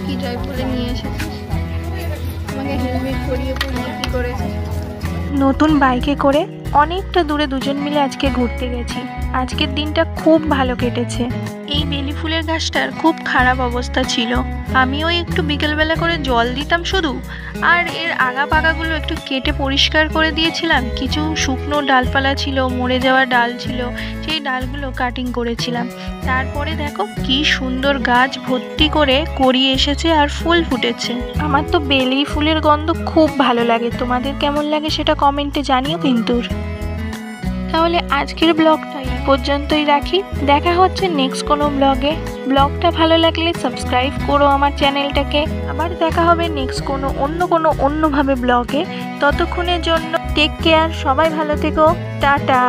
কি ড্রাইভ বলে নিয়ে এসেছিস, আমাকে হেলমেট পরিয়ে পরিয়ে কি করেছিস। নতুন বাইকে করে অনেকটা দূরে দুজন মিলে আজকে ঘুরতে গেছি। আজকের দিনটা খুব ভালো কেটেছে। এই বেলি ফুলের গাছটার খুব খারাপ অবস্থা ছিল, আমিও একটু বিকেলবেলা করে জল দিতাম শুধু, আর এর আগা পাকাগুলো একটু কেটে পরিষ্কার করে দিয়েছিলাম। কিছু শুকনো ডালপালা ছিল, মরে যাওয়া ডাল ছিল, সেই ডালগুলো কাটিং করেছিলাম। তারপরে দেখো কি সুন্দর গাছ ভর্তি করে কড়ি এসেছে আর ফুল ফুটেছে। আমার তো বেলি ফুলের গন্ধ খুব ভালো লাগে, তোমাদের কেমন লাগে সেটা কমেন্টে জানিও কিন্তু। তাহলে আজকের ব্লগটা এই পর্যন্তই রাখি, দেখা হচ্ছে নেক্সট কোনো ব্লগে। ব্লগটা ভালো লাগলে সাবস্ক্রাইব করো আমার চ্যানেলটাকে। আবার দেখা হবে নেক্সট কোনো অন্যভাবে ব্লগে। ততক্ষণের জন্য টেক কেয়ার, সবাই ভালো থেকো, টাটা।